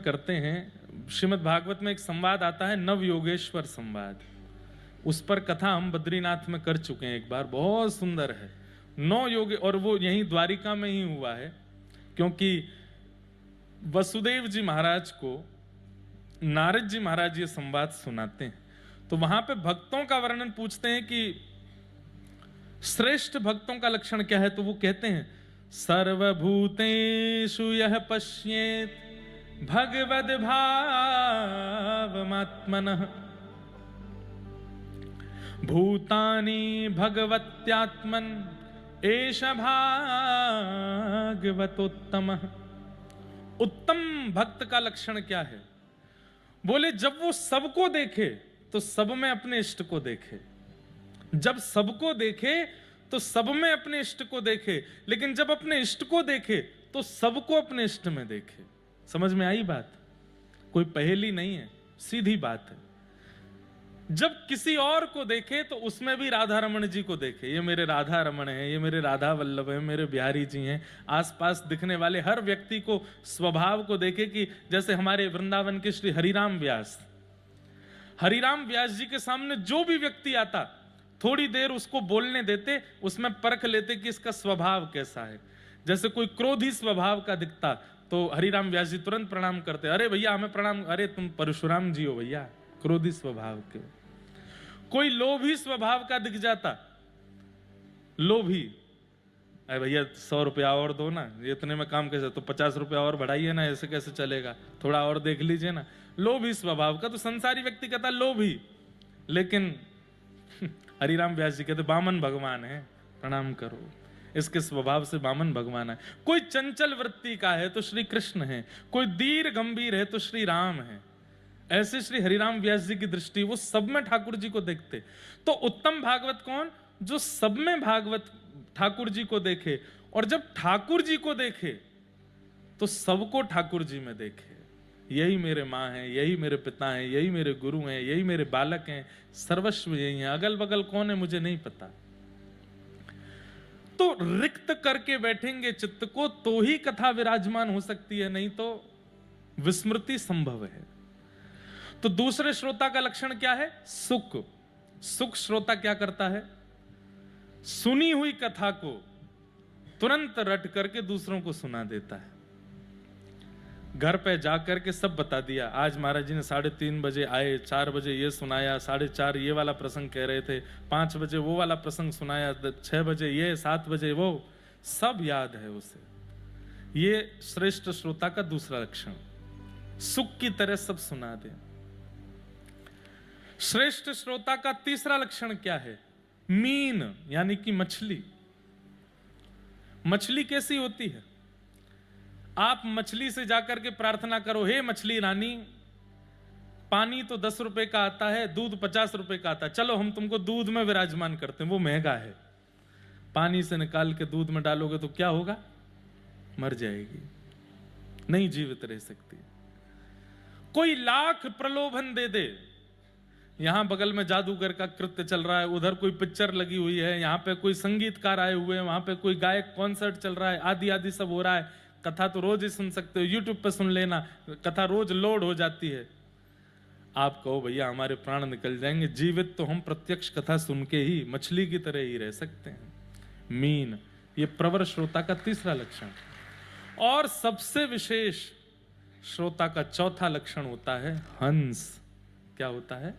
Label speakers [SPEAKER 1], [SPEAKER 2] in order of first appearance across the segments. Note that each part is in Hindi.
[SPEAKER 1] करते हैं। श्रीमद् भागवत में एक संवाद आता है, नव योगेश्वर संवाद। उस पर कथा हम बद्रीनाथ में कर चुके हैं एक बार, बहुत सुंदर है। 9 योग, और वो यहीं द्वारिका में ही हुआ है, क्योंकि वसुदेव जी महाराज को नारद जी महाराज ये संवाद सुनाते हैं। तो वहां पे भक्तों का वर्णन पूछते हैं कि श्रेष्ठ भक्तों का लक्षण क्या है। तो वो कहते हैं, सर्वभूतेषु यः पश्येत् भगवद् भावमात्मनः भूतानि भगवत्यात्मन एष भागवतोत्तमः। उत्तम भक्त का लक्षण क्या है? बोले, जब वो सबको देखे तो सब में अपने इष्ट को देखे, जब सबको देखे तो सब में अपने इष्ट को देखे, लेकिन जब अपने इष्ट को देखे तो सबको अपने इष्ट में देखे। समझ में आई बात? कोई पहेली नहीं है, सीधी बात है। जब किसी और को देखे तो उसमें भी राधा रमण जी को देखे, ये मेरे राधा रमण है, ये मेरे राधा वल्लभ है, मेरे बिहारी जी हैं। आसपास दिखने वाले हर व्यक्ति को, स्वभाव को देखे कि जैसे हमारे वृंदावन के श्री हरिराम व्यास जी के सामने जो भी व्यक्ति आता, थोड़ी देर उसको बोलने देते, उसमें परख लेते कि इसका स्वभाव कैसा है। जैसे कोई क्रोधी स्वभाव का दिखता तो हरिराम व्यास जी तुरंत प्रणाम करते, अरे भैया हमें प्रणाम, अरे तुम परशुराम जी हो भैया, क्रोधी स्वभाव के। कोई लोभी स्वभाव का दिख जाता, लोभी, अरे भैया 100 रुपया और दो ना, ये इतने में काम कैसे, तो 50 रुपया और बढ़ाइए ना, ऐसे कैसे चलेगा, थोड़ा और देख लीजिए ना। लोभी स्वभाव का। तो संसारी व्यक्ति कहता लोभी, लेकिन हरिराम व्यास जी कहते बामन भगवान है, प्रणाम करो, इसके स्वभाव से बामन भगवान है। कोई चंचल वृत्ति का है तो श्री कृष्ण है, कोई धीर गंभीर है तो श्री राम है। ऐसे श्री हरिराम व्यास जी की दृष्टि, वो सब में ठाकुर जी को देखते। तो उत्तम भागवत कौन? जो सब में भागवत ठाकुर जी को देखे, और जब ठाकुर जी को देखे तो सबको ठाकुर जी में देखे। यही मेरे माँ हैं, यही मेरे पिता हैं, यही मेरे गुरु हैं, यही मेरे बालक हैं, सर्वस्व यही है, अगल बगल कौन है मुझे नहीं पता। तो रिक्त करके बैठेंगे चित्त को तो ही कथा विराजमान हो सकती है, नहीं तो विस्मृति संभव है। तो दूसरे श्रोता का लक्षण क्या है? सुख। सुख श्रोता क्या करता है? सुनी हुई कथा को तुरंत रट करके दूसरों को सुना देता है। घर पे जाकर के सब बता दिया, आज महाराज जी ने 3:30 बजे आए, 4 बजे ये सुनाया, 4:30 ये वाला प्रसंग कह रहे थे, 5 बजे वो वाला प्रसंग सुनाया, 6 बजे ये, 7 बजे वो, सब याद है उसे। ये श्रेष्ठ श्रोता का दूसरा लक्षण, सुख की तरह सब सुना दे। श्रेष्ठ श्रोता का तीसरा लक्षण क्या है? मीन, यानी कि मछली। मछली कैसी होती है? आप मछली से जाकर के प्रार्थना करो, हे मछली रानी, पानी तो 10 रुपए का आता है, दूध 50 रुपए का आता है, चलो हम तुमको दूध में विराजमान करते हैं, वो महंगा है। पानी से निकाल के दूध में डालोगे तो क्या होगा? मर जाएगी, नहीं जीवित रह सकती। कोई लाख प्रलोभन दे दे, यहां बगल में जादूगर का कृत्य चल रहा है, उधर कोई पिक्चर लगी हुई है, यहां पे कोई संगीतकार आए हुए हैं, वहां पे कोई गायक कॉन्सर्ट चल रहा है, आदि आदि सब हो रहा है। कथा तो रोज ही सुन सकते हो, यूट्यूब पे सुन लेना, कथा रोज लोड हो जाती है। आप कहो भैया हमारे प्राण निकल जाएंगे, जीवित तो हम प्रत्यक्ष कथा सुन के ही मछली की तरह ही रह सकते हैं। मीन, ये प्रवर श्रोता का तीसरा लक्षण। और सबसे विशेष श्रोता का चौथा लक्षण होता है हंस। क्या होता है?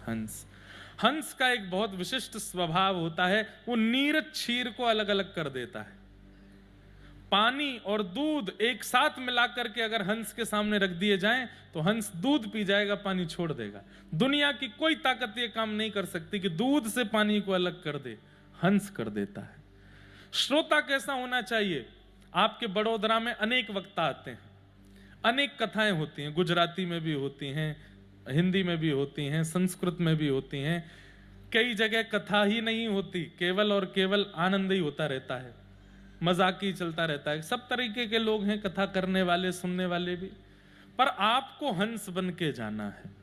[SPEAKER 1] हंस। हंस का एक बहुत विशिष्ट स्वभाव होता है, वो नीर क्षीर को अलग अलग कर देता है। पानी और दूध एक साथ मिलाकर के अगर हंस के सामने रख दिए जाएं तो हंस दूध पी जाएगा, पानी छोड़ देगा। दुनिया की कोई ताकत ये काम नहीं कर सकती कि दूध से पानी को अलग कर दे, हंस कर देता है। श्रोता कैसा होना चाहिए? आपके बड़ोदरा में अनेक वक्ता आते हैं, अनेक कथाएं होती हैं, गुजराती में भी होती हैं, हिंदी में भी होती हैं, संस्कृत में भी होती हैं। कई जगह कथा ही नहीं होती, केवल और केवल आनंद ही होता रहता है, मजाक ही चलता रहता है। सब तरीके के लोग हैं, कथा करने वाले, सुनने वाले भी। पर आपको हंस बन के जाना है।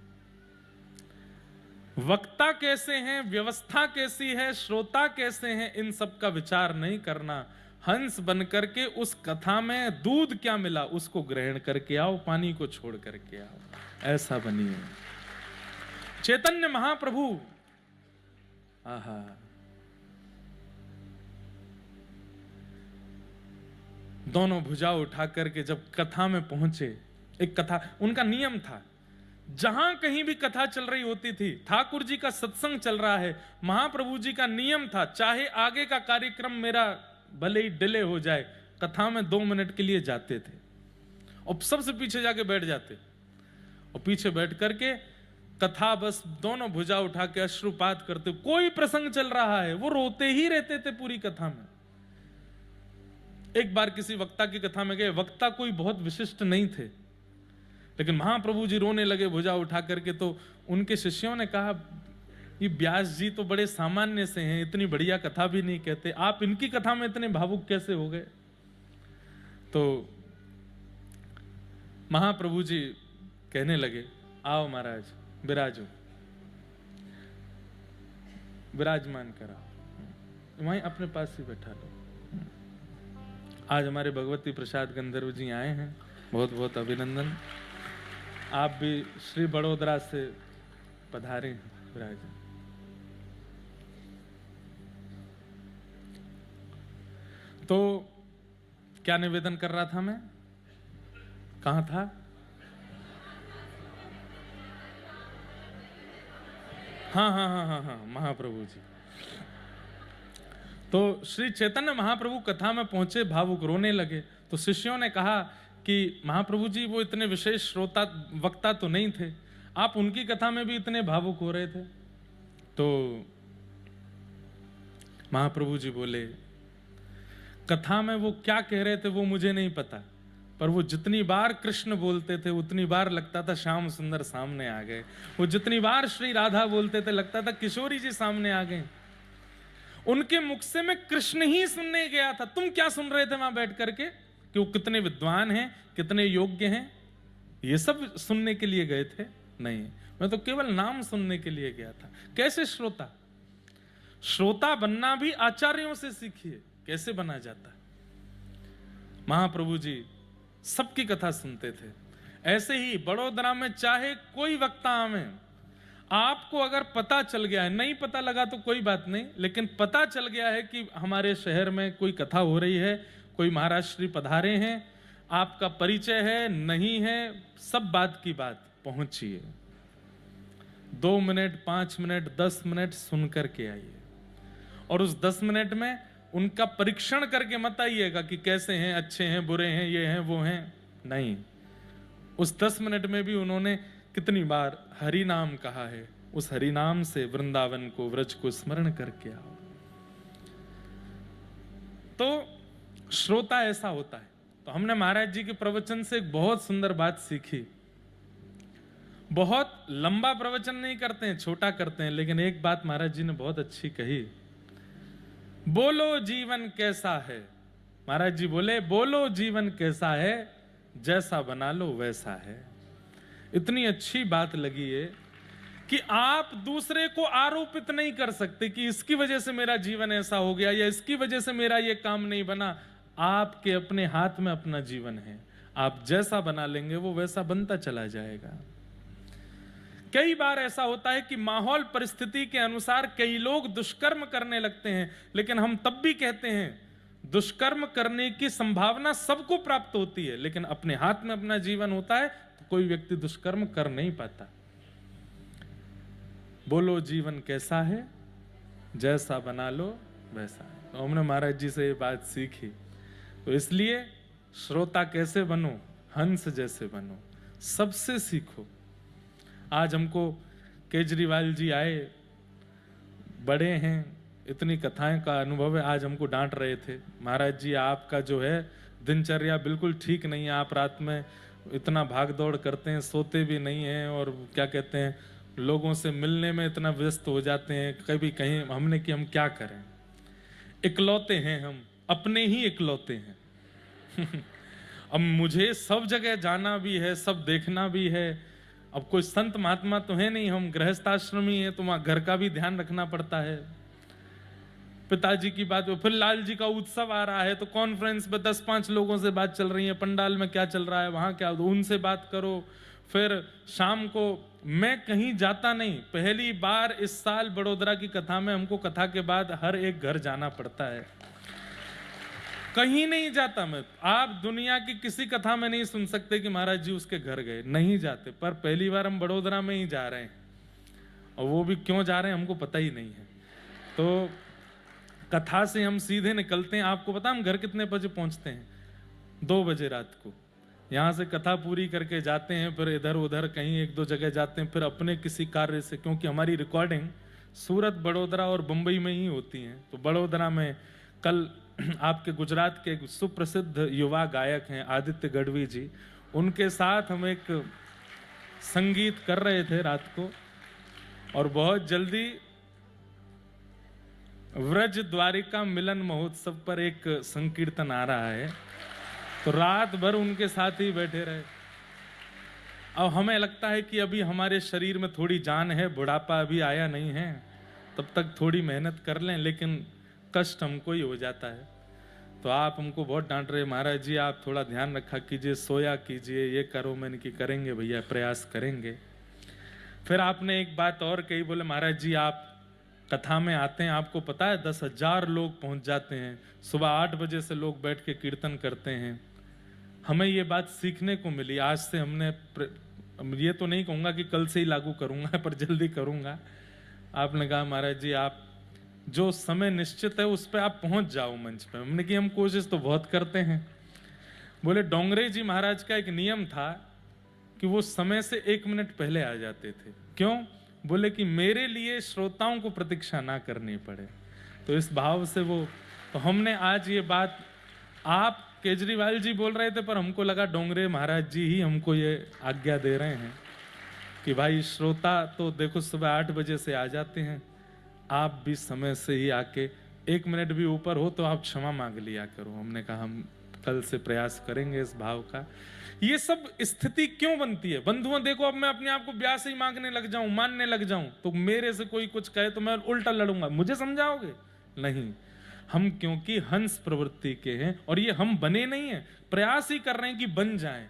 [SPEAKER 1] वक्ता कैसे हैं, व्यवस्था कैसी है, श्रोता कैसे हैं, इन सब का विचार नहीं करना। हंस बन करके उस कथा में दूध क्या मिला उसको ग्रहण करके आओ, पानी को छोड़ करके आओ, ऐसा बनिए। चैतन्य महाप्रभु, आहा, दोनों भुजा उठा करके जब कथा में पहुंचे, एक कथा उनका नियम था, जहां कहीं भी कथा चल रही होती थी, ठाकुर जी का सत्संग चल रहा है, महाप्रभु जी का नियम था, चाहे आगे का कार्यक्रम मेरा भले ही डिले हो जाए, कथा में 2 मिनट के लिए जाते थे और सबसे पीछे जाके बैठ जाते और पीछे बैठ करके कथा बस दोनों भुजा उठा के अश्रुपात करते, कोई प्रसंग चल रहा है वो रोते ही रहते थे पूरी कथा में। एक बार किसी वक्ता की कथा में गए, वक्ता कोई बहुत विशिष्ट नहीं थे, लेकिन महाप्रभु जी रोने लगे भुजा उठा करके, तो उनके शिष्यों ने कहा ये व्यास जी तो बड़े सामान्य से हैं, इतनी बढ़िया कथा भी नहीं कहते, आप इनकी कथा में इतने भावुक कैसे हो गए? तो महाप्रभु जी कहने लगे, आओ महाराज विराजो, विराजमान कराओ, वहीं अपने पास ही बैठा लो। आज हमारे भगवती प्रसाद गंधर्व जी आए हैं, बहुत बहुत अभिनंदन। आप भी श्री बड़ोदरा से पधारे हैं विराज। तो क्या निवेदन कर रहा था मैं, कहां था? हाँ, महाप्रभु जी। तो श्री चैतन्य महाप्रभु कथा में पहुंचे, भावुक रोने लगे, तो शिष्यों ने कहा कि महाप्रभु जी वो इतने विशेष श्रोता वक्ता तो नहीं थे, आप उनकी कथा में भी इतने भावुक हो रहे थे। तो महाप्रभु जी बोले, कथा में वो क्या कह रहे थे वो मुझे नहीं पता, पर वो जितनी बार कृष्ण बोलते थे उतनी बार लगता था श्याम सुंदर सामने आ गए, वो जितनी बार श्री राधा बोलते थे लगता था किशोरी जी सामने आ गए। उनके मुख से मैं कृष्ण ही सुनने गया था। तुम क्या सुन रहे थे वहां बैठ करके कि वो कितने विद्वान हैं, कितने योग्य हैं, ये सब सुनने के लिए गए थे? नहीं, मैं तो केवल नाम सुनने के लिए गया था। कैसे श्रोता? श्रोता बनना भी आचार्यों से सीखिए, कैसे बना जाता है। महाप्रभु जी सबकी कथा सुनते थे। ऐसे ही बड़ोदरा में चाहे कोई वक्ता आवे, आपको अगर पता चल गया है, नहीं पता लगा तो कोई बात नहीं, लेकिन पता चल गया है कि हमारे शहर में कोई कथा हो रही है, कोई महाराज श्री पधारे हैं, आपका परिचय है नहीं है, सब बात की बात पहुंचिए, 2 मिनट 5 मिनट 10 मिनट सुन करके आइए, और उस 10 मिनट में उनका परीक्षण करके मत आइएगा कि कैसे हैं, अच्छे हैं, बुरे हैं, ये हैं वो हैं, नहीं। उस 10 मिनट में भी उन्होंने कितनी बार हरि नाम कहा है, उस हरि नाम से वृंदावन को, व्रज को स्मरण करके आओ। तो श्रोता ऐसा होता है। तो हमने महाराज जी के प्रवचन से एक बहुत सुंदर बात सीखी। बहुत लंबा प्रवचन नहीं करते हैं, छोटा करते हैं, लेकिन एक बात महाराज जी ने बहुत अच्छी कही, बोलो जीवन कैसा है। महाराज जी बोले, बोलो जीवन कैसा है, जैसा बना लो वैसा है। इतनी अच्छी बात लगी है कि आप दूसरे को आरोपित नहीं कर सकते कि इसकी वजह से मेरा जीवन ऐसा हो गया या इसकी वजह से मेरा ये काम नहीं बना। आपके अपने हाथ में अपना जीवन है, आप जैसा बना लेंगे वो वैसा बनता चला जाएगा। कई बार ऐसा होता है कि माहौल परिस्थिति के अनुसार कई लोग दुष्कर्म करने लगते हैं, लेकिन हम तब भी कहते हैं दुष्कर्म करने की संभावना सबको प्राप्त होती है, लेकिन अपने हाथ में अपना जीवन होता है तो कोई व्यक्ति दुष्कर्म कर नहीं पाता। बोलो जीवन कैसा है, जैसा बना लो वैसा है। तो हमने महाराज जी से ये बात सीखी। तो इसलिए श्रोता कैसे बनो, हंस जैसे बनो, सबसे सीखो। आज हमको केजरीवाल जी आए, बड़े हैं, इतनी कथाएं का अनुभव है, आज हमको डांट रहे थे, महाराज जी आपका जो है दिनचर्या बिल्कुल ठीक नहीं है, आप रात में इतना भाग दौड़ करते हैं, सोते भी नहीं हैं, और क्या कहते हैं लोगों से मिलने में इतना व्यस्त हो जाते हैं, कभी कहीं। हमने कि हम क्या करें, इकलौते हैं हम, अपने ही इकलौते हैं। अब मुझे सब जगह जाना भी है, सब देखना भी है। अब कोई संत महात्मा तो है नहीं, हम गृहस्थाश्रमी हैं, तो वहां घर का भी ध्यान रखना पड़ता है। पिताजी की बात, फिर लाल जी का उत्सव आ रहा है तो कॉन्फ्रेंस पे 10-5 लोगों से बात चल रही है, पंडाल में क्या चल रहा है, वहां क्या, उनसे बात करो। फिर शाम को मैं कहीं जाता नहीं, पहली बार इस साल बड़ोदरा की कथा में हमको कथा के बाद हर एक घर जाना पड़ता है, कहीं नहीं जाता मैं। आप दुनिया की किसी कथा में नहीं सुन सकते कि महाराज जी उसके घर गए, नहीं जाते, पर पहली बार हम बड़ोदरा में ही जा रहे हैं, और वो भी क्यों जा रहे हैं हमको पता ही नहीं है। तो कथा से हम सीधे निकलते हैं। आपको पता हम घर कितने बजे पहुंचते हैं? 2 बजे रात को। यहाँ से कथा पूरी करके जाते हैं, फिर इधर उधर कहीं 1-2 जगह जाते हैं, फिर अपने किसी कार्य से, क्योंकि हमारी रिकॉर्डिंग सूरत, बड़ोदरा और बंबई में ही होती हैं। तो बड़ोदरा में कल आपके गुजरात के सुप्रसिद्ध युवा गायक हैं आदित्य गढ़वी जी, उनके साथ हम एक संगीत कर रहे थे रात को, और बहुत जल्दी व्रज द्वारिका मिलन महोत्सव पर एक संकीर्तन आ रहा है, तो रात भर उनके साथ ही बैठे रहे। अब हमें लगता है कि अभी हमारे शरीर में थोड़ी जान है, बुढ़ापा अभी आया नहीं है, तब तक थोड़ी मेहनत कर लें, लेकिन कष्ट हमको ही हो जाता है। तो आप हमको बहुत डांट रहे, महाराज जी आप थोड़ा ध्यान रखा कीजिए, सोया कीजिए, ये करो। मैंने कि करेंगे भैया, प्रयास करेंगे। फिर आपने एक बात और कही, बोले महाराज जी आप कथा में आते हैं, आपको पता है 10,000 लोग पहुंच जाते हैं, सुबह 8 बजे से लोग बैठ के कीर्तन करते हैं। हमें ये बात सीखने को मिली, आज से हमने, ये तो नहीं कहूँगा कि कल से ही लागू करूँगा, पर जल्दी करूँगा। आपने कहा महाराज जी आप जो समय निश्चित है उस पर आप पहुंच जाओ मंच पे। हमने कि हम कोशिश तो बहुत करते हैं। बोले डोंगरे जी महाराज का एक नियम था कि वो समय से 1 मिनट पहले आ जाते थे। क्यों? बोले कि मेरे लिए श्रोताओं को प्रतीक्षा ना करनी पड़े। तो इस भाव से वो, तो हमने आज ये बात, आप केजरीवाल जी बोल रहे थे, पर हमको लगा डोंगरे महाराज जी ही हमको ये आज्ञा दे रहे हैं कि भाई श्रोता तो देखो सुबह 8 बजे से आ जाते हैं, आप भी समय से ही आके 1 मिनट भी ऊपर हो तो आप क्षमा मांग लिया करो। हमने कहा हम कल से प्रयास करेंगे इस भाव का। ये सब स्थिति क्यों बनती है बंधुओं? देखो अब मैं अपने आप को ब्याह से ही मांगने लग जाऊं, मानने लग जाऊं, तो मेरे से कोई कुछ कहे तो मैं उल्टा लड़ूंगा, मुझे समझाओगे? नहीं, हम क्योंकि हंस प्रवृत्ति के हैं, और ये हम बने नहीं हैं, प्रयास ही कर रहे हैं कि बन जाएं।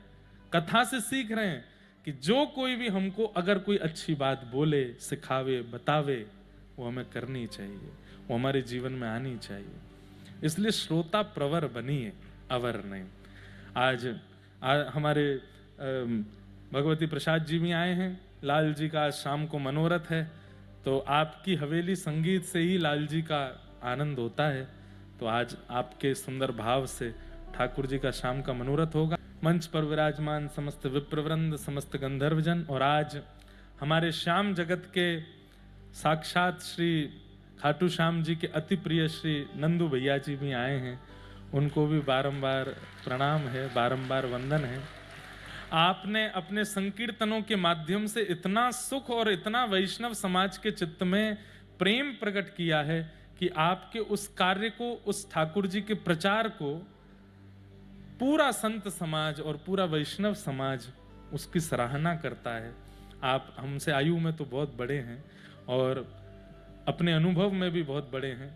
[SPEAKER 1] कथा से सीख रहे हैं कि जो कोई भी हमको अगर कोई अच्छी बात बोले, सिखावे, बतावे, वो हमें करनी चाहिए, वो हमारे जीवन में आनी चाहिए। इसलिए श्रोता प्रवर बनिए, अवर नहीं। आज हमारे भगवती प्रसाद जी भी आए हैं, लाल जी का आज शाम को मनोरथ है, तो आपकी हवेली संगीत से ही लाल जी का आनंद होता है। तो आज आपके सुंदर भाव से ठाकुर जी का शाम का मनोरथ होगा। मंच पर विराजमान समस्त विप्रवृंद, समस्त गंधर्वजन, और आज हमारे श्याम जगत के साक्षात श्री खाटू श्याम जी के अति प्रिय श्री नंदू भैया जी भी आए हैं, उनको भी बारंबार प्रणाम है, बारंबार वंदन है। आपने अपने संकीर्तनों के माध्यम से इतना सुख और इतना वैष्णव समाज के चित्त में प्रेम प्रकट किया है कि आपके उस कार्य को, उस ठाकुर जी के प्रचार को पूरा संत समाज और पूरा वैष्णव समाज उसकी सराहना करता है। आप हमसे आयु में तो बहुत बड़े हैं और अपने अनुभव में भी बहुत बड़े हैं।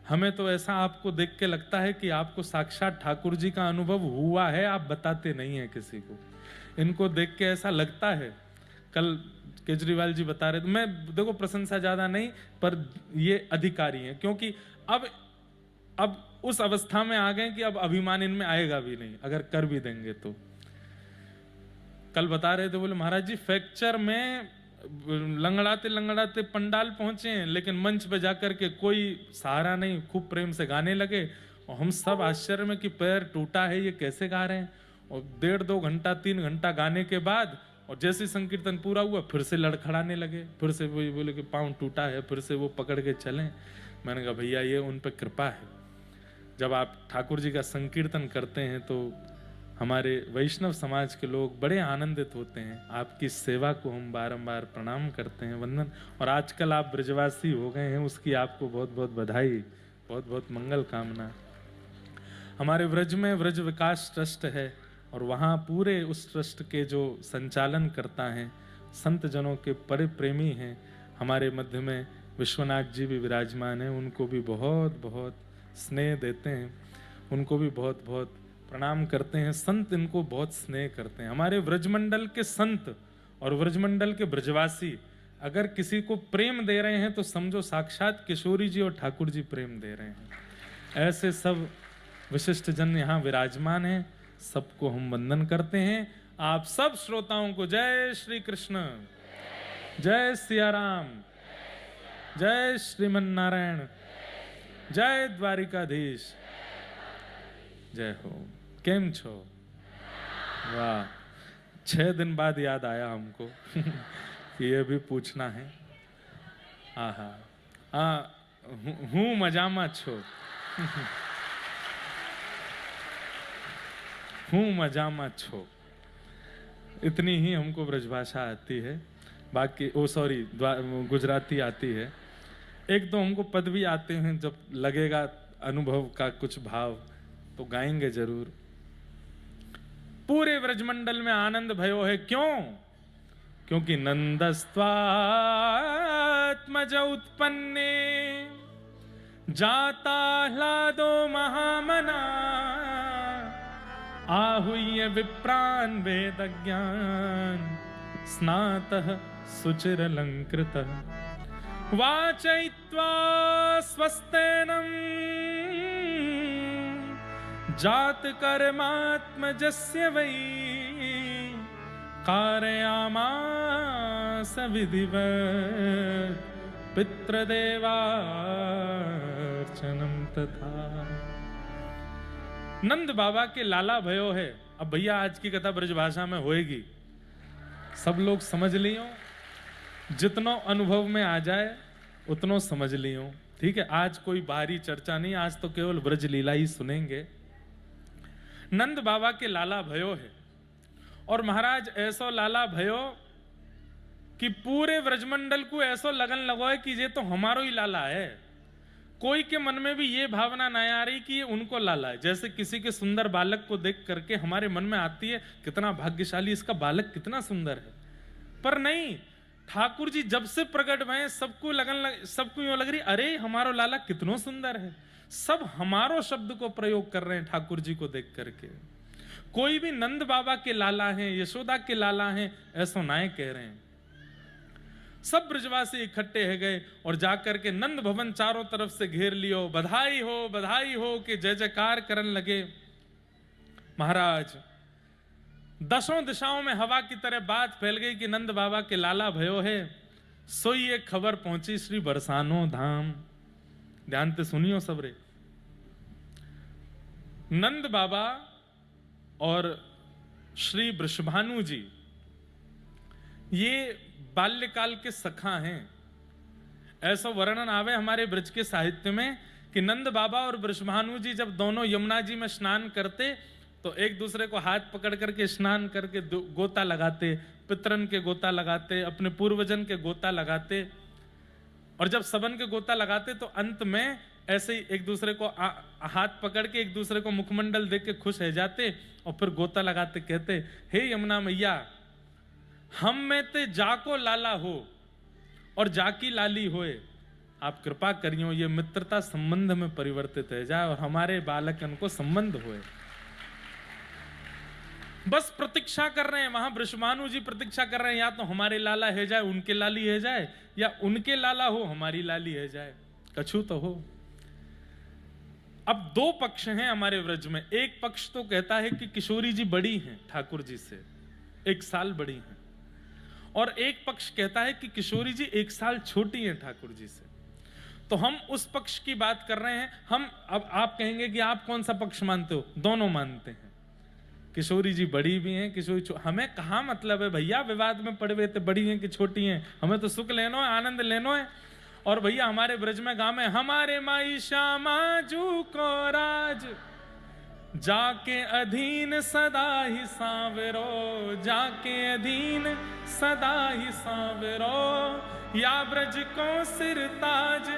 [SPEAKER 1] हमें तो ऐसा आपको देख के लगता है कि आपको साक्षात ठाकुर जी का अनुभव हुआ है, आप बताते नहीं हैं किसी को। इनको देख के ऐसा लगता है, कल केजरीवाल जी बता रहे थे, मैं देखो प्रशंसा ज्यादा नहीं, पर ये अधिकारी हैं, क्योंकि अब उस अवस्था में आ गए कि अब अभिमान इनमें आएगा भी नहीं अगर कर भी देंगे तो। कल बता रहे थे, बोले महाराज जी फ्रैक्चर में लंगड़ाते लंगड़ाते पंडाल पहुंचे हैं, लेकिन मंच पे जाकर के कोई सहारा नहीं, खूब प्रेम से गाने लगे, और हम सब आश्चर्य में कि पैर टूटा है, ये कैसे गा रहे हैं। और 1.5-2 घंटा 3 घंटा गाने के बाद, और जैसे संकीर्तन पूरा हुआ फिर से लड़खड़ाने लगे, फिर से वही बोले कि पाँव टूटा है, फिर से वो पकड़ के चलें। मैंने कहा भैया ये उन पर कृपा है, जब आप ठाकुर जी का संकीर्तन करते हैं तो हमारे वैष्णव समाज के लोग बड़े आनंदित होते हैं। आपकी सेवा को हम बारंबार प्रणाम करते हैं, वंदन। और आजकल आप ब्रजवासी हो गए हैं, उसकी आपको बहुत बहुत बधाई, बहुत बहुत मंगल कामना। हमारे व्रज में व्रज विकास ट्रस्ट है, और वहाँ पूरे उस ट्रस्ट के जो संचालन करता है संत जनों के बड़े प्रेमी हैं हमारे मध्य में विश्वनाथ जी भी विराजमान हैं, उनको भी बहुत बहुत स्नेह देते हैं, उनको भी बहुत बहुत प्रणाम करते हैं। संत इनको बहुत स्नेह करते हैं। हमारे ब्रजमंडल के संत और ब्रजमंडल के ब्रजवासी अगर किसी को प्रेम दे रहे हैं तो समझो साक्षात किशोरी जी और ठाकुर जी प्रेम दे रहे हैं। ऐसे सब विशिष्ट जन यहाँ विराजमान हैं, सबको हम वंदन करते हैं। आप सब श्रोताओं को जय श्री कृष्ण, जय सिया राम, जय श्रीमन नारायण, जय द्वारिकाधीश, जय हो। केम छो? वाह, 6 दिन बाद याद आया हमको कि ये भी पूछना है। हूँ मजामा छो हूँ मजामा छो, इतनी ही हमको ब्रजभाषा आती है। बाकी गुजराती आती है। एक तो हमको पद भी आते हैं, जब लगेगा अनुभव का कुछ भाव तो गाएंगे जरूर। पूरे ब्रजमंडल में आनंद भयो है, क्यों? क्योंकि नंदस्त्वात्मज उत्पन्ने जाता ह्लादो महामना आहूय विप्रान वेदज्ञान स्नातः सुचिरलंकृतः वाचयित्वा स्वस्तेनं जात कर्मात्मजस्य वै कारयामास विधिवत् पितृदेवार्चनं तथा। नंद बाबा के लाला भयो है। अब भैया आज की कथा ब्रजभाषा में होएगी, सब लोग समझ लियो, जितनो अनुभव में आ जाए उतनो समझ लियो, ठीक है। आज कोई बाहरी चर्चा नहीं, आज तो केवल ब्रज लीला ही सुनेंगे। नंद बाबा के लाला भयो है, और महाराज ऐसो लाला भयो कि पूरे ब्रजमंडल को ऐसो लगन लगो है कि ये तो हमारो ही लाला है। कोई के मन में भी ये भावना नहीं आ रही कि ये उनको लाला है। जैसे किसी के सुंदर बालक को देख करके हमारे मन में आती है कितना भाग्यशाली, इसका बालक कितना सुंदर है। पर नहीं, ठाकुर जी जब से प्रकट हुए सबको सबको यूं लग रही अरे हमारो लाला कितना सुंदर है। सब हमारो शब्द को प्रयोग कर रहे हैं ठाकुर जी को देख करके। कोई भी नंद बाबा के लाला हैं, यशोदा के लाला हैं ऐसा नाय कह रहे हैं। सब ब्रजवासी इकट्ठे है गए और जाकर के नंद भवन चारों तरफ से घेर लियो। बधाई हो कि जय जयकार करने लगे। महाराज दसों दिशाओं में हवा की तरह बात फैल गई कि नंद बाबा के लाला भयो है। सोई एक खबर पहुंची श्री बरसानो धाम। ध्यान से सुनियो सबरे। नंद बाबा और श्री वृषभानु जी ये बाल्यकाल के सखा हैं। ऐसा वर्णन आवे हमारे ब्रज के साहित्य में कि नंद बाबा और वृषभानु जी जब दोनों यमुना जी में स्नान करते तो एक दूसरे को हाथ पकड़ करके स्नान करके गोता लगाते, पितरन के गोता लगाते, अपने पूर्वजन के गोता लगाते। और जब सबन के गोता लगाते तो अंत में ऐसे ही एक दूसरे को हाथ पकड़ के एक दूसरे को मुखमंडल देख के खुश हो जाते और फिर गोता लगाते कहते, हे यमुना मैया हम में ते जाको लाला हो और जाकी लाली होए, आप कृपा करियो ये मित्रता संबंध में परिवर्तित हो जाए और हमारे बालकन को संबंध होए। बस प्रतीक्षा कर रहे हैं वहां। वृषभानु जी प्रतीक्षा कर रहे हैं या तो हमारे लाला है जाए, उनके लाली है जाए, या उनके लाला हो हमारी लाली है जाए, कछु तो हो। अब दो पक्ष हैं हमारे व्रज में। एक पक्ष तो कहता है कि किशोरी जी बड़ी हैं ठाकुर जी से, 1 साल बड़ी हैं, और एक पक्ष कहता है कि किशोरी जी 1 साल छोटी हैं ठाकुर जी से। तो हम उस पक्ष की बात कर रहे हैं। हम अब आप कहेंगे कि आप कौन सा पक्ष मानते हो? दोनों मानते हैं। किशोरी जी बड़ी भी हैं, किशोरी हमें कहा मतलब है भैया, विवाद में पड़े हुए थे बड़ी हैं कि छोटी हैं, हमें तो सुख लेनो है, आनंद लेनो है। और भैया हमारे ब्रज में गांव में हमारे माई श्यामा जू को राज जाके अधीन सदा ही सांवरो, जाके अधीन सदा ही सांवरो, या ब्रज को सिर ताज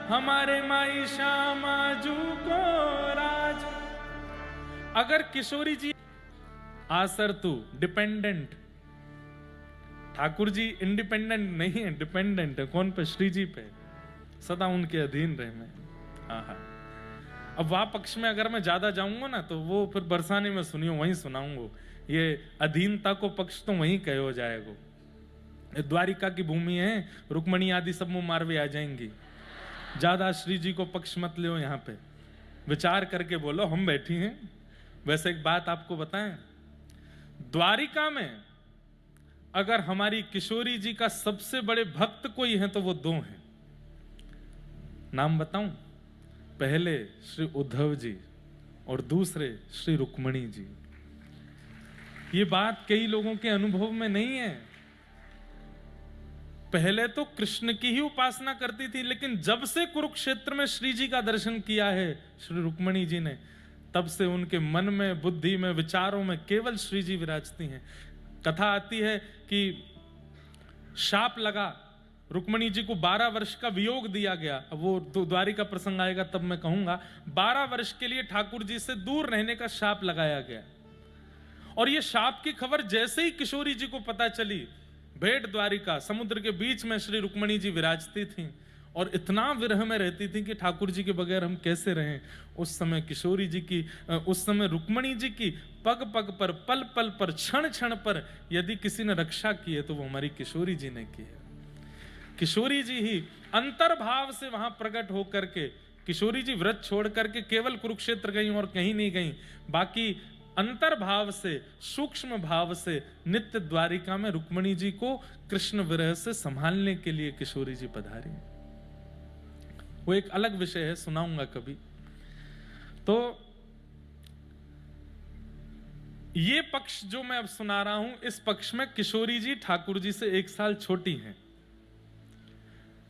[SPEAKER 1] हमारे माई श्यामा जू को राज। अगर किशोरी जी आसर तू डिपेंडेंट, ठाकुर जी इंडिपेंडेंट नहीं है, डिपेंडेंट है। कौन पे? श्री जी पे। सदा उनके अधीन रहे मैं। हाँ, अब वह पक्ष में अगर मैं ज्यादा जाऊंगा ना तो वो फिर बरसाने में सुनियो वहीं सुनाऊंगा। ये अधीनता को पक्ष तो वहीं कहो जाएगा। द्वारिका की भूमि है, रुक्मणी आदि सब मुंह मारवे आ जाएंगी। ज्यादा श्री जी को पक्ष मत लो, यहाँ पे विचार करके बोलो, हम बैठी हैं। वैसे एक बात आपको बताएं, द्वारिका में अगर हमारी किशोरी जी का सबसे बड़े भक्त कोई है तो वो दो हैं। नाम बताऊं? पहले श्री उद्धव जी और दूसरे श्री रुक्मणी जी। ये बात कई लोगों के अनुभव में नहीं है। पहले तो कृष्ण की ही उपासना करती थी, लेकिन जब से कुरुक्षेत्र में श्री जी का दर्शन किया है श्री रुक्मणी जी ने, तब से उनके मन में, बुद्धि में, विचारों में केवल श्री जी विराजती हैं। कथा आती है कि शाप लगा, रुक्मणी जी को 12 वर्ष का वियोग दिया गया। अब वो द्वारिका प्रसंग आएगा तब मैं कहूंगा। 12 वर्ष के लिए ठाकुर जी से दूर रहने का शाप लगाया गया। और ये शाप की खबर जैसे ही किशोरी जी को पता चली, भेंट द्वारिका समुद्र के बीच में श्री रुक्मणी जी विराजती थी और इतना विरह में रहती थी कि ठाकुर जी के बगैर हम कैसे रहें। उस समय किशोरी जी की, उस समय रुक्मणी जी की पग पग पर, पल पल पर, क्षण क्षण पर यदि किसी ने रक्षा की है तो वो हमारी किशोरी जी ने की है। किशोरी जी ही अंतर्भाव से वहां प्रकट होकर के, किशोरी जी व्रत छोड़ करके केवल कुरुक्षेत्र गई और कहीं नहीं गई, बाकी अंतर्भाव से, सूक्ष्म भाव से नित्य द्वारिका में रुक्मणी जी को कृष्ण विरह से संभालने के लिए किशोरी जी पधारी। वो एक अलग विषय है, सुनाऊंगा कभी। तो ये पक्ष जो मैं अब सुना रहा हूं, इस पक्ष में किशोरी जी ठाकुर जी से 1 साल छोटी हैं।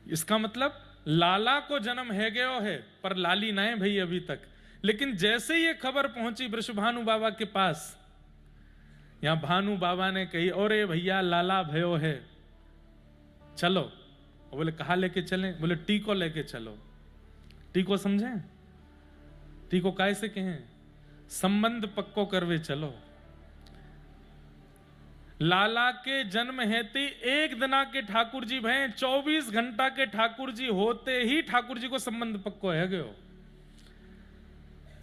[SPEAKER 1] इसका मतलब लाला को जन्म है गयो है, पर लाली ना है भाई अभी तक। लेकिन जैसे ये खबर पहुंची वृषभानु बाबा के पास, यहां भानु बाबा ने कही, अरे भैया लाला भयो है, चलो। बोले कहा लेके चलें? बोले टीको लेके चलो। टीको समझे? टीको कैसे कहें? संबंध पक्को करवे चलो। लाला के जन्म हेती 1 दिना के ठाकुर जी भय, 24 घंटा के ठाकुर जी होते ही ठाकुर जी को संबंध पक्को है गयो।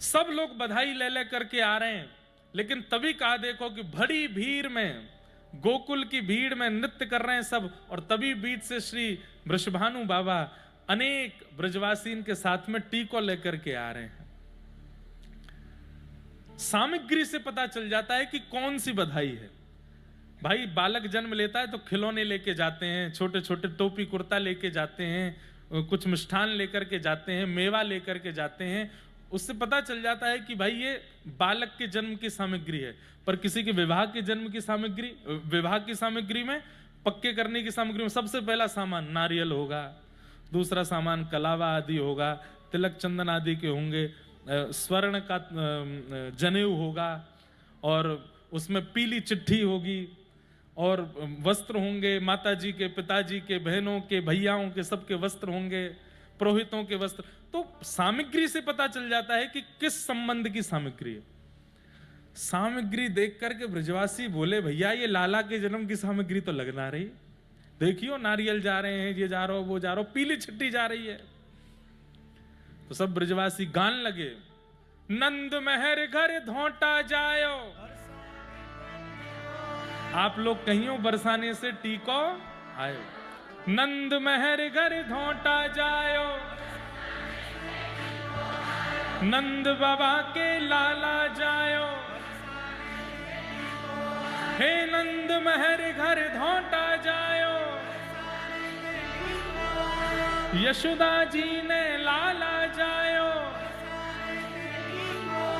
[SPEAKER 1] सब लोग बधाई ले ले करके आ रहे हैं, लेकिन तभी कहा देखो कि बड़ी भीड़ में, गोकुल की भीड़ में नृत्य कर रहे हैं सब, और तभी बीच से श्री वृषभानु बाबा अनेक ब्रजवासीन के साथ में टीको लेकर के आ रहे हैं। सामग्री से पता चल जाता है कि कौन सी बधाई है। भाई बालक जन्म लेता है तो खिलौने लेके जाते हैं, छोटे छोटे टोपी कुर्ता लेके जाते हैं, कुछ मिष्ठान लेकर के जाते हैं, मेवा लेकर के जाते हैं। उससे पता चल जाता है कि भाई ये बालक के जन्म की सामग्री है। पर किसी के विवाह के जन्म की सामग्री, विवाह की सामग्री में, पक्के करने की सामग्री में सबसे पहला सामान नारियल होगा, दूसरा सामान कलावा आदि होगा, तिलक चंदन आदि के होंगे, स्वर्ण का जनेऊ होगा, और उसमें पीली चिट्ठी होगी, और वस्त्र होंगे, माताजी के, पिताजी के, बहनों के, भैयाओं के, सबके वस्त्र होंगे, पुरोहितों के वस्त्र। तो सामग्री से पता चल जाता है कि किस संबंध की सामग्री है। सामग्री देख करके ब्रजवासी बोले, भैया ये लाला के जन्म की सामग्री तो लगना रही, देखियो नारियल जा रहे हैं, ये जा रहा हो, वो जा रहा हो, पीली चिट्ठी जा रही है। तो सब ब्रजवासी गान लगे, नंद महर घर धोटा जायो। आप लोग कहियो बरसाने से टीको आयो। नंद महर घर धोटा जायो, नंद बाबा के लाला जायो। हे नंद महर घर धोटा जायो, यशोदा जी ने लाला जायो।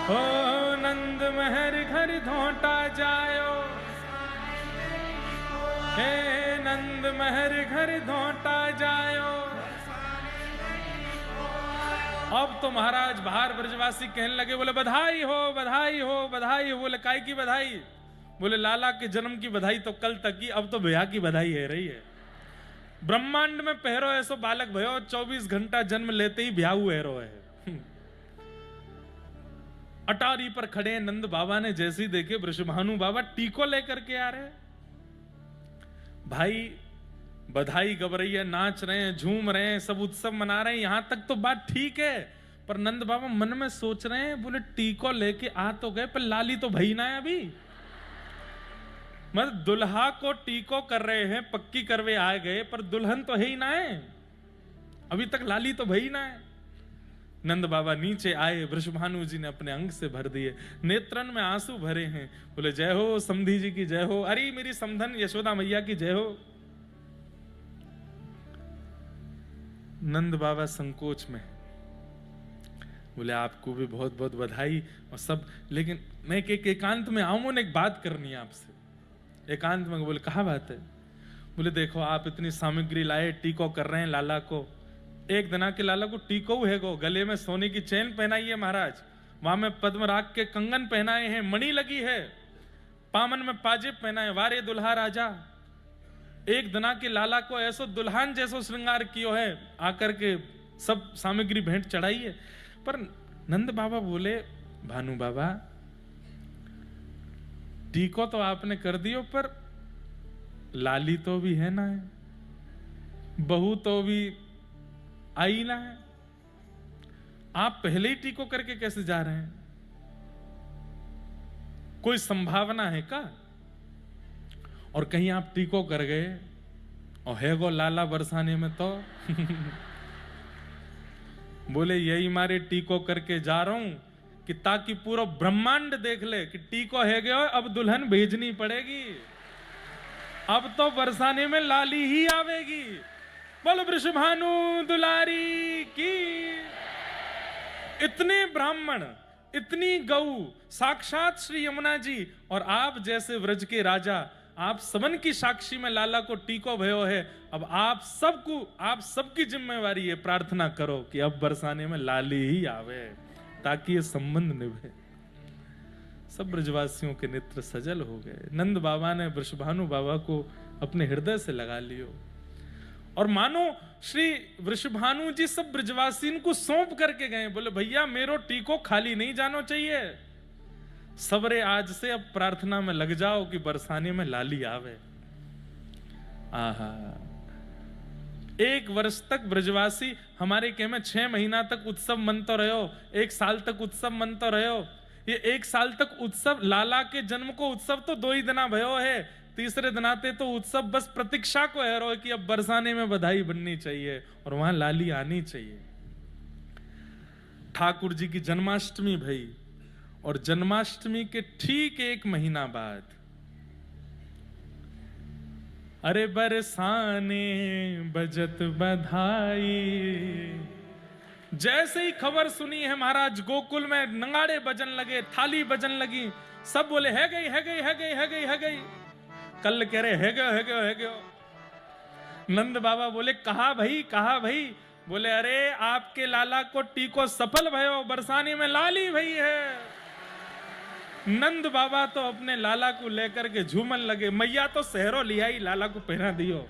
[SPEAKER 1] ओ नंद महर घर धोटा जायो, हे नंद महर घर धोटा जायो। अब तो महाराज बाहर ब्रजवासी कहने लगे, बोले बधाई हो, बधाई हो, बधाई हो। बोले काय की बधाई? बोले लाला के जन्म की बधाई तो कल तक की, अब तो भैया की बधाई है रही है। ब्रह्मांड में पहरो ऐसो बालक भयो, 24 घंटा जन्म लेते ही ब्याहू हैरो है। अटारी पर खड़े नंद बाबा ने जैसे ही देखे वृषभानु बाबा टीको लेकर के आ रहे। भाई बधाई गब रही है, नाच रहे हैं, झूम रहे हैं, सब उत्सव मना रहे हैं, यहां तक तो बात ठीक है। पर नंद बाबा मन में सोच रहे हैं, बोले टीको लेके आ तो गए पर लाली तो भई ना है अभी। मतलब दुल्हा को टीको कर रहे हैं, पक्की करवे आ गए, पर दुल्हन तो है ही ना है, अभी तक लाली तो भई ना है। नंद बाबा नीचे आए, वृषभानु जी ने अपने अंग से भर दिए, नेत्रन में आंसू भरे हैं। बोले जय हो समधी जी की जय हो, अरे मेरी समधन यशोदा मैया की जय हो। नंद बाबा संकोच में, बोले आपको भी बहुत बहुत बधाई और सब, लेकिन मैं एक एकांत में आऊं ना, एक बात करनी है आपसे एकांत में। बोले कहा बात है? बोले देखो आप इतनी सामग्री लाए, टीको कर रहे हैं लाला को, एक दिना के लाला को टीको है गो, गले में सोने की चेन पहनाई है महाराज, वहां में पद्मराग के कंगन पहनाए हैं, मणि लगी है, पामन में पाजेब पहनाए, वारे दुल्हा राजा। एक दिना के लाला को ऐसो दुल्हन जैसो श्रृंगार कियो है, आकर के सब सामग्री भेंट चढ़ाई है। पर नंद बाबा बोले भानु बाबा टीको तो आपने कर दियो, पर लाली तो भी है ना, है बहू तो भी आई ना है, आप पहले ही टीको करके कैसे जा रहे हैं? कोई संभावना है का? और कहीं आप टीको कर गए और है गो लाला बरसाने में तो बोले यही मारे टीको करके जा रहा हूं कि ताकि पूरा ब्रह्मांड देख ले कि टीको है गया, अब दुल्हन भेजनी पड़ेगी, अब तो बरसाने में लाली ही आवेगी। बोलो वृषभानु दुलारी की। इतने ब्राह्मण, इतनी गऊ, साक्षात श्री यमुना जी और आप जैसे व्रज के राजा, आप सबन की साक्षी में लाला को टीको भयो है। अब आप सबकी जिम्मेवारी है, प्रार्थना करो कि अब बरसाने में लाली ही आवे ताकि ये संबंध निभे। सब ब्रजवासियों के नेत्र सजल हो गए। नंद बाबा ने वृषभानु बाबा को अपने हृदय से लगा लियो और मानो श्री वृषभानु जी सब ब्रजवासियों को सौंप करके गए। बोले भैया मेरो टीको खाली नहीं जाना चाहिए, सबरे आज से अब प्रार्थना में लग जाओ कि बरसाने में लाली आवे। आहा, 1 वर्ष तक ब्रजवासी हमारे के में 6 महीना तक उत्सव मनते रहो, 1 साल तक उत्सव मनते रहो। ये 1 साल तक उत्सव, लाला के जन्म को उत्सव तो 2 ही दिना भयो है, तीसरे दिन आते तो उत्सव बस प्रतीक्षा को है रो कि अब बरसाने में बधाई बननी चाहिए और वहां लाली आनी चाहिए। ठाकुर जी की जन्माष्टमी भई और जन्माष्टमी के ठीक 1 महीना बाद अरे बरसाने बजत बधाई, जैसे ही खबर सुनी है महाराज, गोकुल में नगाड़े बजन लगे, थाली बजन लगी, सब बोले है गई है गई है गई है गई है गई। कल कह रहे है गयो है गयो है गयो। नंद बाबा बोले कहा भाई कहा भाई? बोले अरे आपके लाला को टीको सफल भयो, बरसाने में लाली भई है। नंद बाबा तो अपने लाला को लेकर के झूमन लगे। मैया तो सहरो लिया ही लाला को पहना दियो।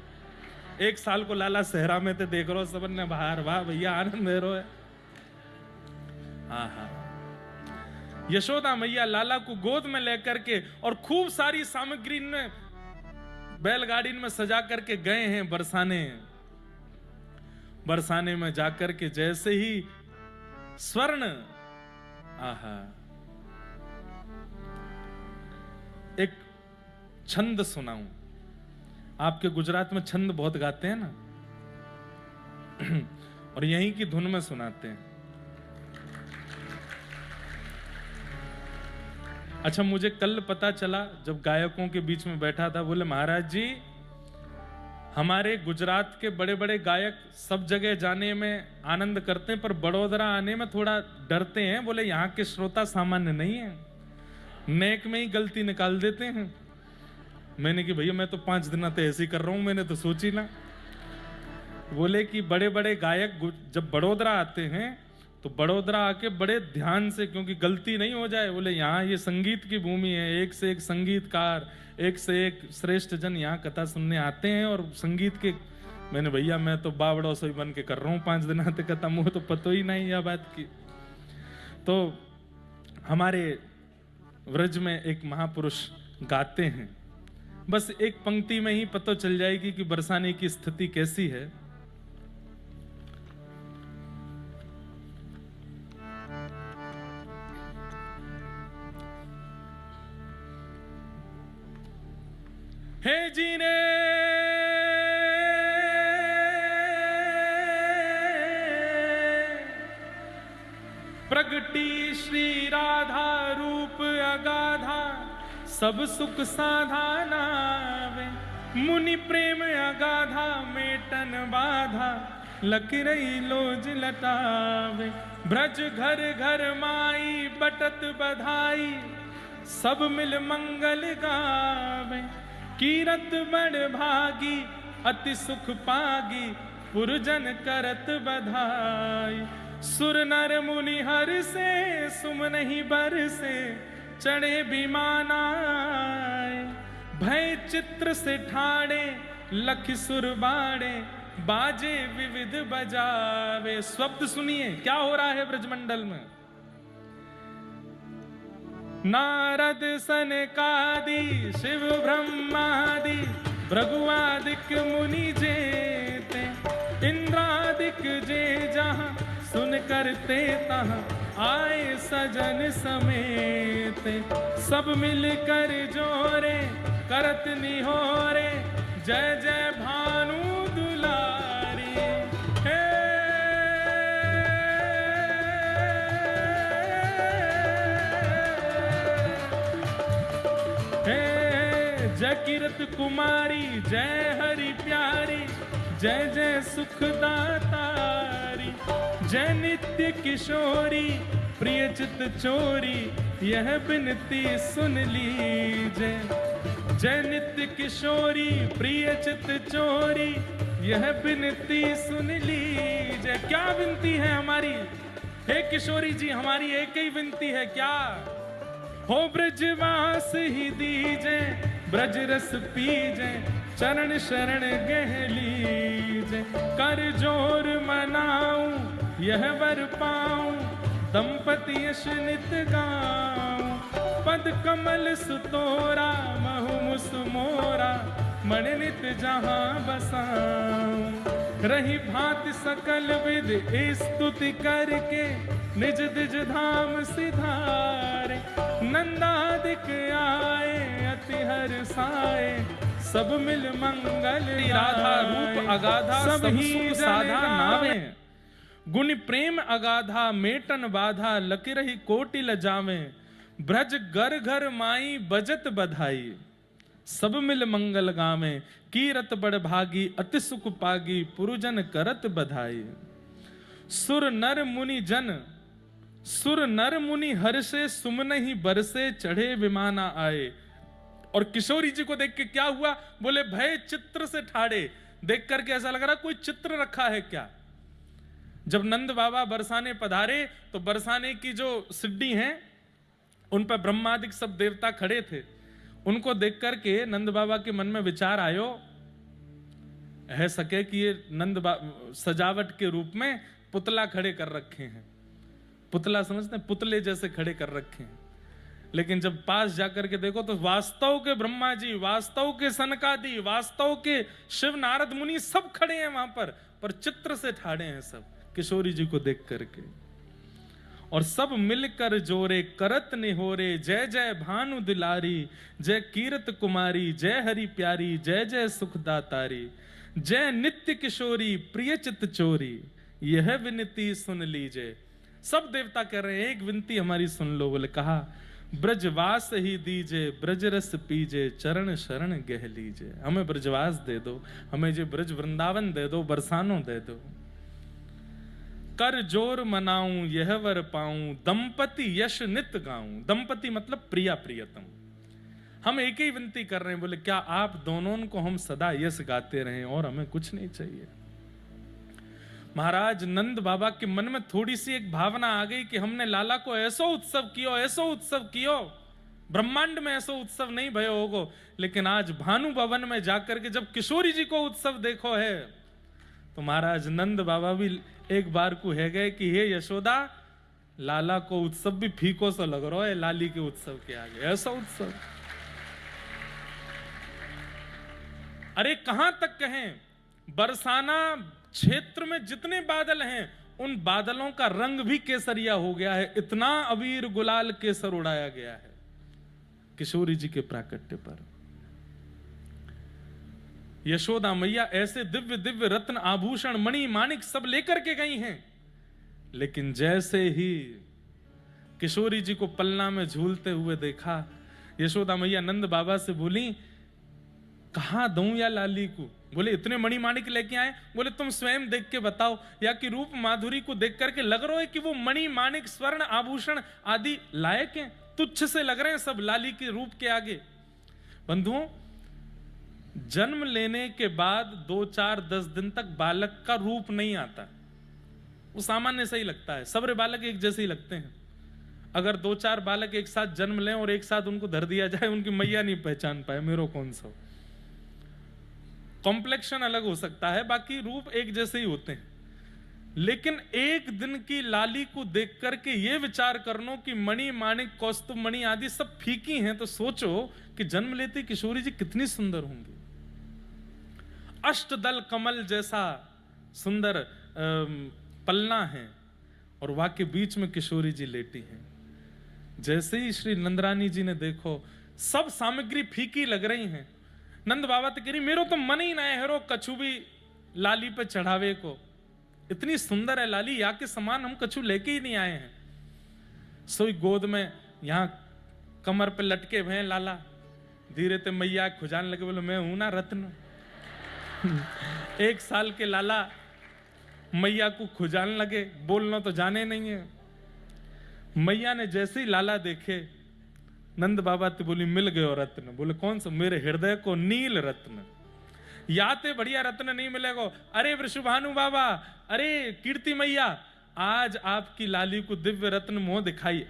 [SPEAKER 1] 1 साल को लाला सहरा में थे, देख रो सबन ने बाहर, वाह भैया आनंद है रो है। आहा, यशोदा मैया लाला को गोद में लेकर के और खूब सारी सामग्री में बैलगाड़ी में सजा करके गए हैं बरसाने। बरसाने में जाकर के जैसे ही स्वर्ण, आहा, एक छंद सुनाऊं। आपके गुजरात में छंद बहुत गाते हैं ना, और यहीं की धुन में सुनाते हैं। अच्छा, मुझे कल पता चला जब गायकों के बीच में बैठा था, बोले महाराज जी हमारे गुजरात के बड़े बड़े गायक सब जगह जाने में आनंद करते हैं, पर बड़ोदरा आने में थोड़ा डरते हैं। बोले यहाँ के श्रोता सामान्य नहीं है, नेक में ही गलती निकाल देते हैं। मैंने कि भैया मैं तो 5 दिन तो ऐसे ही कर रहा हूं, मैंने तो सोची ना। बोले कि बड़े बड़े गायक जब बड़ोदरा आते हैं तो बड़ोदरा आके बड़े ध्यान से, क्योंकि गलती नहीं हो जाए। बोले यहाँ ये संगीत की भूमि है, एक से एक संगीतकार, एक से एक श्रेष्ठ जन यहाँ कथा सुनने आते हैं और संगीत के। मैंने भैया मैं तो बावड़ो से बन के कर रहा हूँ 5 दिन आते कथा, मुझे तो पता ही नहीं यह बात की। तो हमारे व्रज में एक महापुरुष गाते हैं, बस एक पंक्ति में ही पता चल जाएगी कि बरसाने की स्थिति कैसी है। हे जीने प्रगटी श्री राधा रूप अगाधा, सब सुख साधा नावे। मुनि प्रेम अगाधा मेटन बाधा, लकीरई लोज लटावे। ब्रज घर घर माई बटत बधाई, सब मिल मंगल गावे। कीरत बड़ भागी अति सुख पागी, पुरजन करत बधाई। सुर नर मुनि हर से सुमनहि बर से, चढ़े विमाना भय चित्र से ठाड़े। लख सुर बाड़े बाजे विविध बजावे। शब्द सुनिए क्या हो रहा है ब्रजमंडल में। नारद सनकादि शिव ब्रह्मादि, भृगुआदिक मुनि जेते। इंद्रादिक जे जहाँ सुन करते तहाँ, आए सजन समेत। सब मिलकर जोरे करत निहोरे, जय जय भानु दुलारी। हे जय कीरत कुमारी, जय हरि प्यारी, जय जय सुखदातारी। जय नित्य किशोरी प्रिय चित चोरी, यह बिनती सुन लीजे। जय नित्य किशोरी प्रिय चित चोरी, यह बिनती सुन लीजे। क्या विनती है हमारी? हे किशोरी जी, हमारी एक ही विनती है। क्या हो? ब्रजवास ही दीजे, ब्रज रस पीजे, चरण शरण गह लीजे। कर जोर मनाऊं यह वर पाऊं, दंपति यश नित गाऊं। पद कमल सुतोरा महु मुस मोरा, मन नित जहां बसाऊं। रही भांति सकल विध स्तुति करके, निज दिज धाम सिधारे। नंदादिक आए अति हर्षाए, सब मिल मंगल राधा रूप अगाधा, सब ही साधा नावे। गुण प्रेम अगाधा मेटन बाधा, लकीरहि कोटि लजावे। ब्रज घर घर माई बजत बधाई, सब मिल मंगल गावे। कीरत बड़ भागी अति सुख पागी, पुरुजन करत बधाई। सुर नर मुनि जन, सुर नर मुनि हर्षे, सुमनहि बरसे, चढ़े विमाना आए। और किशोरी जी को देख के क्या हुआ? बोले भय चित्र से ठाड़े। देख करके ऐसा लग रहा कोई चित्र रखा है क्या। जब नंद बाबा बरसाने पधारे तो बरसाने की जो सिड्डी हैं उन पर ब्रह्मादिक सब देवता खड़े थे। उनको देख करके नंद बाबा के मन में विचार आयो, है सके कि ये सजावट के रूप में पुतला खड़े कर रखे हैं। पुतला समझते हैं, पुतले जैसे खड़े कर रखे हैं। लेकिन जब पास जाकर के देखो तो वास्तव के ब्रह्मा जी, वास्तव के सनकादि, वास्तव के शिव नारद मुनि सब खड़े हैं वहां पर चित्र से ठाड़े हैं सब किशोरी जी को देख करके। और सब मिलकर जोरे करत निहोरे, जय जय भानु दुलारी। जय कीरत कुमारी, जय हरि प्यारी, जय जय सुखदातारी। जय नित्य किशोरी प्रिय चित चोरी, यह विनती सुन लीजे। सब देवता कह रहे हैं एक विनती हमारी सुन लो। बोले कहा ब्रजवास ही दीजे, ब्रज रस पीजे, चरण शरण गह लीजे। हमें ब्रजवास दे दो, हमें जो ब्रज वृंदावन दे दो, बरसानो दे दो। कर जोर मनाऊं यह वर पाऊं, दंपति यश नित गाऊं। दंपति मतलब प्रिया प्रियतम। हम एक ही विनती कर रहे हैं। बोले क्या आप दोनों को हम सदा यश गाते रहें और हमें कुछ नहीं चाहिए। महाराज नंद बाबा के मन में थोड़ी सी एक भावना आ गई कि हमने लाला को ऐसो उत्सव कियो, ऐसो उत्सव कियो, ब्रह्मांड में ऐसो उत्सव नहीं भयो होगो। लेकिन आज भानु भवन में जाकर के जब किशोरी जी को उत्सव देखो है तो महाराज नंद बाबा भी एक बार को है गए कि हे यशोदा, लाला को उत्सव भी फीको सा लग रहा है लाली के उत्सव के आगे। ऐसा उत्सव अरे कहां तक कहें, बरसाना क्षेत्र में जितने बादल हैं उन बादलों का रंग भी केसरिया हो गया है, इतना अबीर गुलाल केसर उड़ाया गया है किशोरी जी के प्राकट्य पर। यशोदा मैया ऐसे दिव्य दिव्य रत्न आभूषण मणि माणिक सब लेकर के गई हैं, लेकिन जैसे ही किशोरी जी को पलना में झूलते हुए देखा, यशोदा मैया नंद बाबा से बोली, कहां दूं या लाली को? बोले इतने मणि माणिक लेके आए? बोले तुम स्वयं देख के बताओ, या कि रूप माधुरी को देख करके लग रहा है कि वो मणि माणिक स्वर्ण आभूषण आदि लायक हैं, तुच्छ से लग रहे हैं सब लाली के रूप के आगे। बंधुओं, जन्म लेने के बाद 2, 4, 10 दिन तक बालक का रूप नहीं आता, वो सामान्य से ही लगता है, सब बालक एक जैसे ही लगते हैं। अगर 2, 4 बालक एक साथ जन्म लें और एक साथ उनको धर दिया जाए, उनकी मैया नहीं पहचान पाए मेरो कौन सा। कॉम्प्लेक्शन अलग हो सकता है, बाकी रूप एक जैसे ही होते हैं। लेकिन एक दिन की लाली को देख करके ये विचार करनो कि मणि माणिक कौस्तुभ मणि आदि सब फीकी हैं, तो सोचो कि जन्म लेती किशोरी जी कितनी सुंदर होंगी। अष्टदल कमल जैसा सुंदर पलना है और वहां के बीच में किशोरी जी लेटी हैं। जैसे ही श्री नंदरानी जी ने देखो, सब सामग्री फीकी लग रही हैं। नंद बाबा तो कह रही, मेरो तो मन ही ना है हेरो कछु भी लाली पे चढ़ावे को, इतनी सुंदर है लाली, या के समान हम कछु लेके ही नहीं आए हैं। सोई गोद में यहां कमर पे लटके हुए लाला, धीरे ते मैया खुजान लगे, बोले मैं हूं ना रत्न। 1 साल के लाला मैया को खुजान लगे, बोलना तो जाने नहीं है। मैया ने जैसे ही लाला देखे, नंद बाबा तो बोली मिल गयो रत्न। बोले कौन सा? मेरे हृदय को नील रत्न, याते बढ़िया रत्न नहीं मिलेगा। अरे वृषभानु बाबा, अरे कीर्ति मैया, आज आपकी लाली को दिव्य रत्न मोह दिखाई।